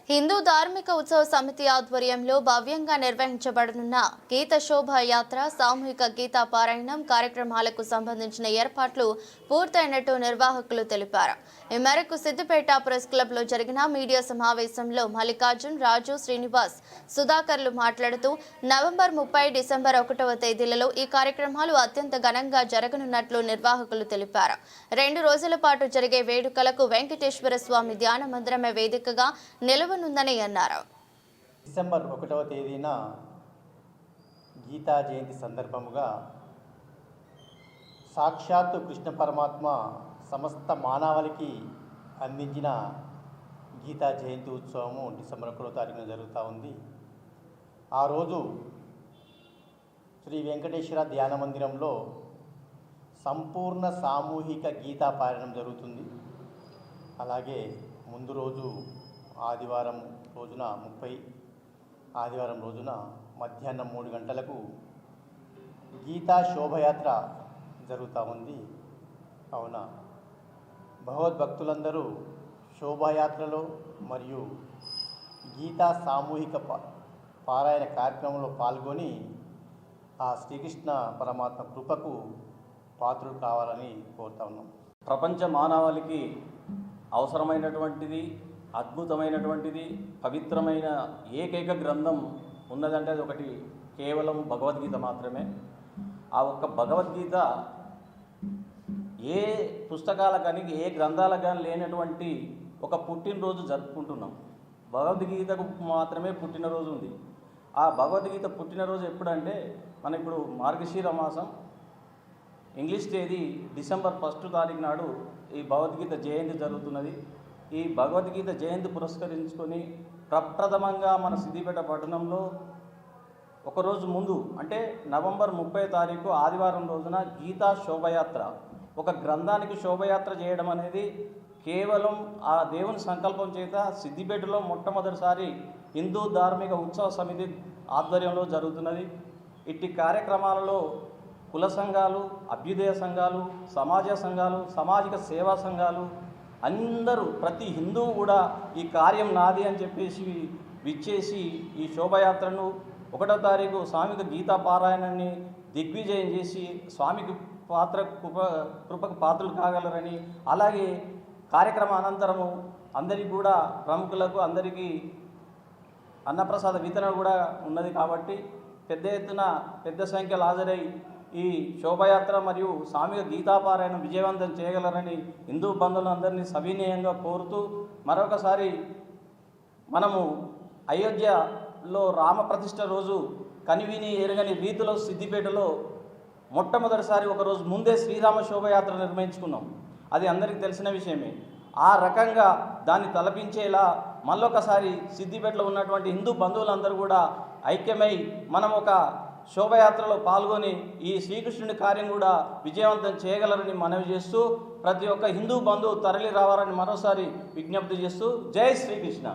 హిందూ ధార్మిక ఉత్సవ సమితి ఆధ్వర్యంలో భవ్యంగా నిర్వహించబడనున్న గీత శోభాయాత్ర, సామూహిక గీతా పారాయణం కార్యక్రమాలకు సంబంధించిన ఏర్పాట్లు పూర్తయినట్టు నిర్వాహకులు తెలిపారు. ఈ మేరకు సిద్దిపేట ప్రెస్ క్లబ్లో జరిగిన మీడియా సమావేశంలో మల్లికార్జున్, రాజు, శ్రీనివాస్, సుధాకర్లు మాట్లాడుతూ నవంబర్ 30, డిసెంబర్ 1వ తేదీలలో ఈ కార్యక్రమాలు అత్యంత ఘనంగా జరగనున్నట్లు నిర్వాహకులు తెలిపారు. 2 రోజుల పాటు జరిగే వేడుకలకు వెంకటేశ్వర స్వామి ధ్యాన మందిరమే వేదికగా నిలవనుందని అన్నారు. డిసెంబర్ 1వ తేదీన గీతా జయంతి సందర్భముగా సాక్షాత్తు కృష్ణ పరమాత్మ సమస్త మానవాళికి అందించిన గీతా జయంతి ఉత్సవము డిసెంబర్ 1వ తారీఖున జరుగుతూ ఉంది. ఆ రోజు శ్రీ వెంకటేశ్వర ధ్యాన మందిరంలో సంపూర్ణ సామూహిక గీతా పారాయణం జరుగుతుంది. అలాగే ముందు రోజు ఆదివారం రోజున 30 ఆదివారం రోజున మధ్యాహ్నం 3 గంటలకు గీతా శోభయాత్ర జరుగుతూ ఉంది. కావున భగవద్భక్తులందరూ శోభాయాత్రలో మరియు గీతా సామూహిక పారాయణ కార్యక్రమంలో పాల్గొని ఆ శ్రీకృష్ణ పరమాత్మ కృపకు పాత్రులు కావాలని కోరుతా ఉన్నాం. ప్రపంచ మానవాళికి అవసరమైనటువంటిది, అద్భుతమైనటువంటిది, పవిత్రమైన ఏకైక గ్రంథం ఉన్నదంటే అది ఒకటి కేవలం భగవద్గీత మాత్రమే. ఆ ఒక్క భగవద్గీత ఏ పుస్తకాల కానీ ఏ గ్రంథాల కానీ లేనటువంటి ఒక పుట్టినరోజు జరుపుకుంటున్నాం. భగవద్గీతకు మాత్రమే పుట్టినరోజు ఉంది. ఆ భగవద్గీత పుట్టినరోజు ఎప్పుడంటే మన ఇప్పుడు మార్గశీర మాసం ఇంగ్లీష్ తేదీ డిసెంబర్ 1 తారీఖు నాడు ఈ భగవద్గీత జయంతి జరుగుతున్నది. ఈ భగవద్గీత జయంతి పురస్కరించుకొని ప్రప్రథమంగా మన సిద్దిపేట పట్టణంలో ఒకరోజు ముందు అంటే నవంబర్ 30 తారీఖు ఆదివారం రోజున గీతా శోభయాత్ర, ఒక గ్రంథానికి శోభయాత్ర చేయడం అనేది కేవలం ఆ దేవుని సంకల్పం చేత సిద్దిపేటలో మొట్టమొదటిసారి హిందూ ధార్మిక ఉత్సవ సమితి ఆధ్వర్యంలో జరుగుతున్నది. ఇట్టి కార్యక్రమాలలో కుల సంఘాలు, అభ్యుదయ సంఘాలు, సమాజ సంఘాలు, సామాజిక సేవా సంఘాలు అందరూ ప్రతి హిందువు కూడా ఈ కార్యం నాది అని చెప్పేసి విచ్చేసి ఈ శోభయాత్రను 1వ తారీఖు స్వామిక గీతా పారాయణాన్ని దిగ్విజయం చేసి స్వామికి కృపకు పాత్రలు కాగలరని, అలాగే కార్యక్రమ అనంతరము అందరికీ కూడా ప్రముఖులకు అందరికీ అన్నప్రసాద వితరణ కూడా ఉన్నది. కాబట్టి పెద్ద ఎత్తున పెద్ద సంఖ్యలో హాజరై ఈ శోభయాత్ర మరియు సామూహిక గీతాపారాయణం విజయవంతం చేయగలరని హిందూ బంధువులందరినీ సవినయంగా కోరుతూ, మరొకసారి మనము అయోధ్యలో రామప్రతిష్ఠ రోజు కనివిని ఎరగని రీతిలో సిద్దిపేటలో మొట్టమొదటిసారి ఒకరోజు ముందే శ్రీరామ శోభయాత్ర నిర్వహించుకున్నాం. అది అందరికీ తెలిసిన విషయమే. ఆ రకంగా దాన్ని తలపించేలా మళ్ళొకసారి సిద్దిపేటలో ఉన్నటువంటి హిందూ బంధువులందరూ కూడా ఐక్యమై మనం ఒక శోభయాత్రలో పాల్గొని ఈ శ్రీకృష్ణుడి కార్యం కూడా విజయవంతం చేయగలరని మనవి చేస్తూ, ప్రతి ఒక్క హిందూ బంధువు తరలి రావాలని మరోసారి విజ్ఞప్తి చేస్తూ, జై శ్రీకృష్ణ.